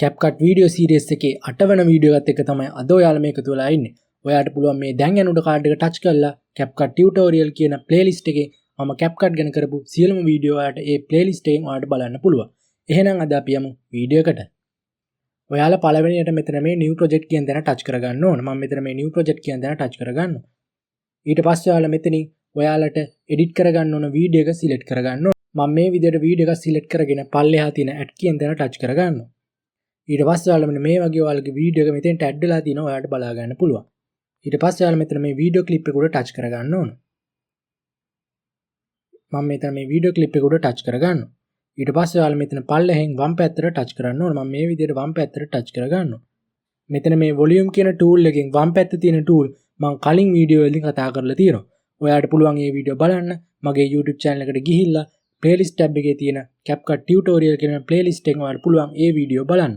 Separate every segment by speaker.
Speaker 1: CapCut video series එකේ 8 වෙනි video එකත් එක්ක තමයි අද ඔයාලා මේක තුලා ඉන්නේ. ඔයාට පුළුවන් මේ දැන් යන උඩ කාඩ් එක ටච් කරලා CapCut tutorial කියන playlist එකේ මම CapCut ගැන කරපු සියලුම වීඩියෝ ඔයාලට ඒ playlist එකෙන් ඔයාලට බලන්න පුළුවන්. එහෙනම් අද අපි යමු වීඩියෝ එකට. ඔයාලා පළවෙනියට මෙතන මේ new project කියන දේ ටච් කරගන්න ඕන. මම මෙතන මේ new project කියන දේ ටච් කරගන්නවා. ඊට පස්සේ ඔයාලා මෙතනින් ඔයාලට edit කරගන්න ඕන වීඩියෝ එක select කරගන්න ඕන. මම මේ විදිහට වීඩියෝ එක select කරගෙන පල්ලෙහා තියෙන add කියන දේ ටච් කරගන්නවා. ඊට පස්සේ ඔයාලා මෙන්න මේ වගේ ඔයාලගේ වීඩියෝ එක මෙතෙන්ට ඇඩ් වෙලා තිනවා ඔයාලට බලා ගන්න පුළුවන්. ඊට පස්සේ ඔයාලා මෙතන මේ වීඩියෝ ක්ලිප් එක උඩ ටච් කරගන්න ඕන. මම මෙතන මේ වීඩියෝ ක්ලිප් එක උඩ ටච් කරගන්නවා. ඊට පස්සේ ඔයාලා මෙතන පල්ලෙහෙන් වම් පැත්තට ටච් කරන්න ඕන. මම මේ විදිහට වම් පැත්තට ටච් කරගන්නවා. මෙතන මේ volume කියන tool එකෙන් වම් පැත්තේ තියෙන tool මම කලින් වීඩියෝ වලින් කතා කරලා තියෙනවා. ඔයාලට පුළුවන් මේ වීඩියෝ බලන්න මගේ YouTube channel එකට ගිහිල්ලා playlist tab එකේ තියෙන CapCut tutorial කියන playlist එකෙන් ඔයාලට පුළුවන් ඒ වීඩියෝ බලන්න.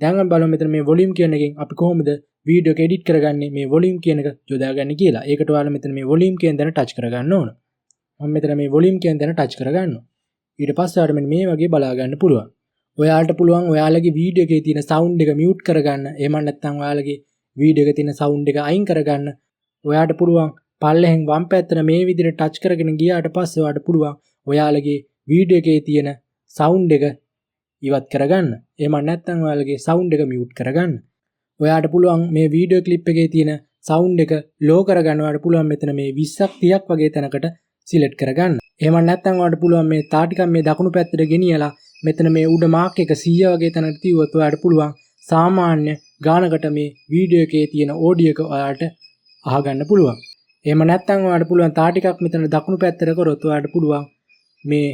Speaker 1: දැන් අපි බලමු මෙතන මේ volume කියන එකෙන් අපි කොහොමද වීඩියෝ එක edit කරගන්නේ මේ volume කියන එක යොදාගන්නේ කියලා. ඒකට ඔයාලා මෙතන මේ volume කියන දේ ටච් කරගන්න ඕන. මම මෙතන මේ volume කියන දේ ටච් කරගන්නවා. ඊට පස්සේ ඔයාලට මෙන්න මේ වගේ බලා ගන්න පුළුවන්. ඔයාලට පුළුවන් ඔයාලගේ වීඩියෝ එකේ තියෙන sound එක mute කරගන්න. එහෙම නැත්නම් ඔයාලගේ වීඩියෝ එකේ තියෙන sound එක අයින් කරගන්න. ඔයාලට පුළුවන් පල්ලෙහෙන් වම් පැත්තට මේ විදිහට ටච් කරගෙන ගියාට පස්සේ ඔයාලට පුළුවන් ඔයාලගේ වීඩියෝ එකේ තියෙන sound එක ඉවත් කරගන්න. එහෙම නැත්නම් ඔයාලගේ sound එක mute කරගන්න. ඔයාලට පුළුවන් මේ වීඩියෝ ක්ලිප් එකේ තියෙන sound එක low කරගන්න. ඔයාලට පුළුවන් මෙතන මේ 20ක් 30ක් වගේ තැනකට select කරගන්න. එහෙම නැත්නම් ඔයාලට පුළුවන් මේ තා ටිකක් මේ දකුණු පැත්තට ගෙනියලා මෙතන මේ උඩ mark එක 100 වගේ තැනකට තියුවොත් ඔයාලට පුළුවන් සාමාන්‍ය ගානකට මේ වීඩියෝ එකේ තියෙන audio එක ඔයාලට අහගන්න පුළුවන්. එහෙම නැත්නම් ඔයාලට පුළුවන් තා ටිකක් මෙතන දකුණු පැත්තට කරොත් ඔයාලට පුළුවන් මේ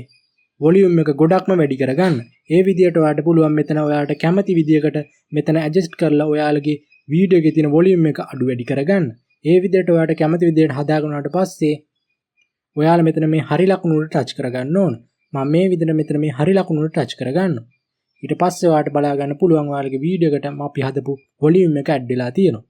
Speaker 1: volume එක ගොඩක්ම වැඩි කරගන්න. ඒ විදිහට ඔයාලට පුළුවන් මෙතන ඔයාලට කැමති විදිහකට මෙතන adjust කරලා ඔයාලගේ වීඩියෝ එකේ තියෙන volume එක අඩු වැඩි කරගන්න. ඒ විදිහට ඔයාලට කැමති විදිහට හදාගන්නාට පස්සේ ඔයාලා මෙතන මේ හරි ලකුණු වලට ටච් කරගන්න ඕන. මම මේ විදිහට මෙතන මේ හරි ලකුණු වලට ටච් කරගන්නවා. ඊට පස්සේ ඔයාලට බලා ගන්න පුළුවන් ඔයාලගේ වීඩියෝ එකට අපි හදපු volume එක ඇඩ් වෙලා තියෙනවා.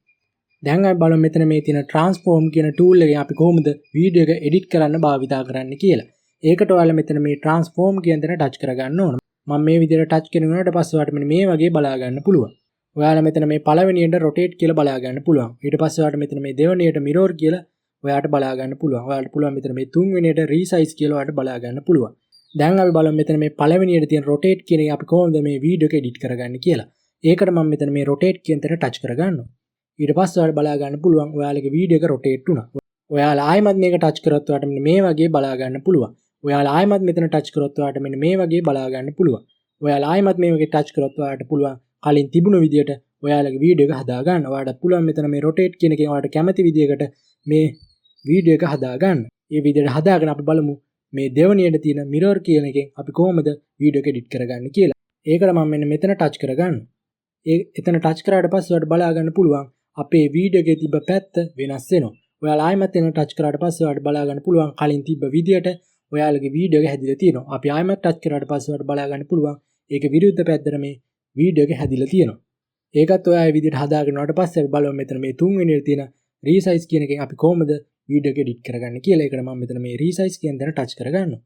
Speaker 1: දැන් අපි බලමු මෙතන මේ තියෙන transform කියන tool එකෙන් අපි කොහොමද වීඩියෝ එක edit කරන්න භාවිතා කරන්න කියලා. ඒකට ඔයාලා මෙතන මේ transform කියන දේ ටච් කරගන්න ඕන. මම මේ විදිහට ටච් කරනකොට පස්සේ ඔයාලට මෙන්න මේ වගේ බලා ගන්න පුළුවන්. ඔයාලා මෙතන මේ පළවෙනියට rotate කියලා බලා ගන්න පුළුවන්. ඊට පස්සේ ඔයාලට මෙතන මේ දෙවෙනියට mirror කියලා ඔයාලට බලා ගන්න පුළුවන්. ඔයාලට පුළුවන් මෙතන මේ තුන්වෙනියට resize කියලා ඔයාලට බලා ගන්න පුළුවන්. දැන් අපි බලමු මෙතන මේ පළවෙනියට තියෙන rotate කියන එක අපි කොහොමද මේ වීඩියෝ එක edit කරගන්නේ කියලා. ඒකට මම මෙතන මේ rotate කියන දේ ටච් කරගන්නවා. ඊට පස්සේ ඔයාලට බලා ගන්න පුළුවන් ඔයාලගේ වීඩියෝ එක rotate වුණා. ඔයාලා ආයෙමත් මේක ටච් කරොත් ඔයාලට මෙන්න මේ වගේ බලා ගන්න පුළුවන්. ඔයාලා ආයෙමත් මෙතන ටච් කරොත් ඔයාලට මෙන්න මේ වගේ බලා ගන්න පුළුවන්. ඔයාලා ආයෙමත් මේ වගේ ටච් කරොත් ඔයාලට පුළුවන් කලින් තිබුණු විදියට ඔයාලගේ වීඩියෝ එක හදා ගන්න. ඔයාලට පුළුවන් මෙතන මේ rotate කියන එකෙන් ඔයාලට කැමති විදියකට මේ වීඩියෝ එක හදා ගන්න. මේ විදියට හදාගෙන අපි බලමු මේ දෙවෙනියට තියෙන mirror කියන එකෙන් අපි කොහොමද වීඩියෝ එක edit කරගන්නේ කියලා. ඒකට මම මෙන්න මෙතන ටච් කරගන්නවා. එතන ටච් කරාට පස්සේ ඔයාලට බලා ගන්න පුළුවන් අපේ වීඩියෝ එකේ තිබ්බ පැත්ත වෙනස් වෙනවා. ඔයාලා ආයෙමත් එතන ටච් කරාට පස්සේ ඔයාලට බලා ගන්න පුළුවන් කලින් තිබ්බ විදියට ඔයාලගේ වීඩියෝ එක හැදිලා තියෙනවා. අපි ආයෙමත් ටච් කරාට පස්සේ ඔයාලට බලා ගන්න පුළුවන් ඒක විරුද්ධ පැත්තට මේ වීඩියෝ එක හැදිලා තියෙනවා. ඒකත් ඔයා ඒ විදිහට හදාගෙන ආවට පස්සේ අපි බලමු මෙතන මේ තුන්වෙනියට තියෙන resize කියන එකෙන් අපි කොහොමද වීඩියෝ එක edit කරගන්නේ කියලා. ඒකට මම මෙතන මේ resize කියන දේ ටච් කරගන්නවා.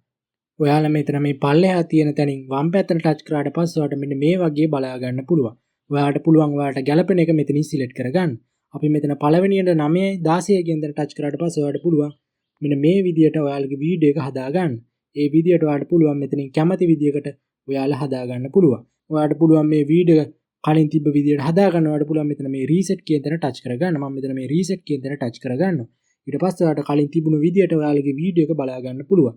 Speaker 1: ඔයාලා මෙතන මේ පල්ලෙහා තියෙන තැනින් වම් පැත්තට ටච් කරාට පස්සේ ඔයාලට මෙන්න මේ වගේ බලා ගන්න පුළුවන්. ඔයාලට පුළුවන් ඔයාලට ගැළපෙන එක මෙතනින් select කරගන්න. අපි මෙතන පළවෙනියට 9 16 කියන දේ ටච් කරාට පස්සේ ඔයාලට පුළුවන් මෙන්න මේ විදියට ඔයාලගේ වීඩියෝ එක හදා ගන්න. ඒ විදියට ඔයාලට පුළුවන් මෙතනින් කැමති විදියකට ඔයාලා හදා ගන්න පුළුවන්. ඔයාලට පුළුවන් මේ වීඩියෝ කලින් තිබ්බ විදියට හදා ගන්න. ඔයාලට පුළුවන් මෙතන මේ reset කියන දේ ටච් කරගන්න. මම මෙතන මේ reset කියන දේ ටච් කරගන්නවා. ඊට පස්සේ ඔයාලට කලින් තිබුණු විදියට ඔයාලගේ වීඩියෝ එක බලා ගන්න පුළුවන්.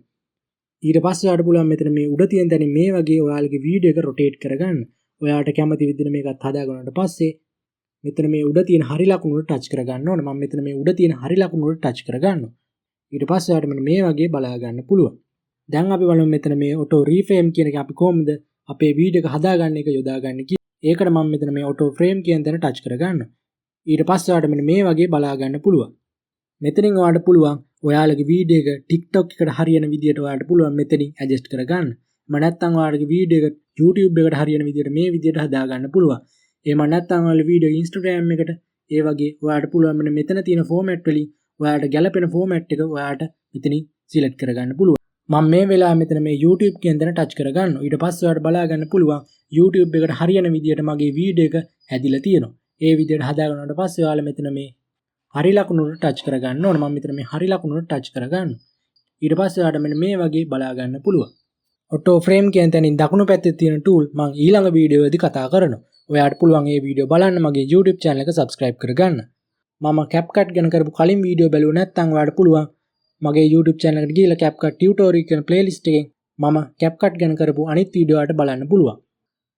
Speaker 1: ඊට පස්සේ ඔයාලට පුළුවන් මෙතන මේ උඩ තියෙන තැනින් මේ වගේ ඔයාලගේ වීඩියෝ එක rotate කරගන්න. ඔයාලට කැමති විදිහට මේකත් හදා ගන්නට පස්සේ මෙතන මේ උඩ තියෙන හරි ලකුණු වලට ටච් කරගන්න ඕන. මම මෙතන මේ උඩ තියෙන හරි ලකුණු වලට ටච් කරගන්නවා. ඊට පස්සේ ඔයාලට මෙන්න මේ වගේ බලා ගන්න පුළුවන්. දැන් අපි බලමු මෙතන මේ auto reframe කියන එක අපි කොහොමද අපේ වීඩියෝ එක හදාගන්න එක යොදාගන්නේ කියලා. ඒකට මම මෙතන මේ auto frame කියන දේ ටච් කරගන්නවා. ඊට පස්සේ ඔයාලට මෙන්න මේ වගේ බලා ගන්න පුළුවන්. මෙතනින් ඔයාලට පුළුවන් ඔයාලගේ වීඩියෝ එක TikTok එකට හරියන විදියට ඔයාලට පුළුවන් මෙතනින් adjust කරගන්න. නැත්නම් ඔයාලගේ වීඩියෝ එක YouTube එකට හරියන විදියට මේ විදියට හදාගන්න පුළුවන්. එහෙම නැත්නම් ඔයාලගේ වීඩියෝ Instagram එකට ඒ වගේ ඔයාලට පුළුවන් මෙතන තියෙන format වලින් ඔයාලට ගැලපෙන format එක ඔයාලට මෙතනින් select කරගන්න පුළුවන්. මම මේ වෙලාව මෙතන මේ YouTube කියන දන ටච් කරගන්නවා. ඊට පස්සේ ඔයාලට බලා ගන්න පුළුවන් YouTube එකට හරියන විදියට මගේ වීඩියෝ එක හැදිලා තියෙනවා. ඒ විදියට හදාගන්නට පස්සේ ඔයාලා මෙතන මේ හරි ලකුණට ටච් කරගන්න ඕනේ. මම මෙතන මේ හරි ලකුණට ටච් කරගන්නවා. ඊට පස්සේ ඔයාලට මෙන්න මේ වගේ බලා ගන්න පුළුවන්. ඔටෝ ෆ්‍රේම් කියන තැනින් දකුණු පැත්තේ තියෙන ටූල් මම ඊළඟ වීඩියෝවේදී කතා කරනවා. ඔයාලට පුළුවන් මේ වීඩියෝ බලන්න මගේ YouTube channel එක subscribe කරගන්න. මම CapCut ගැන කරපු කලින් වීඩියෝ බැලුවේ නැත්නම් ඔයාලට පුළුවන් මගේ YouTube channel එකට ගිහලා CapCut tutorial කියන playlist එකෙන් මම CapCut ගැන කරපු අනිත් වීඩියෝ වලට බලන්න පුළුවන්.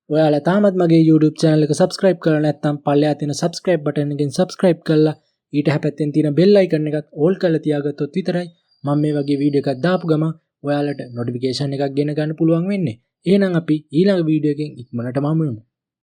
Speaker 1: ඔයාලා තාමත් මගේ YouTube channel එක subscribe කරලා නැත්නම් පල්ලෙහා තියෙන subscribe button එකෙන් subscribe කරලා ඊට හැපැත්තෙන් තියෙන bell icon එකත් all කරලා තියාගත්තොත් විතරයි මම මේ වගේ වීඩියෝ එකක් දාපු ගමන් ඔයාලට notification එකක් ගෙන ගන්න පුළුවන් වෙන්නේ. එහෙනම් අපි ඊළඟ වීඩියෝ එකෙන් ඉක්මනට මම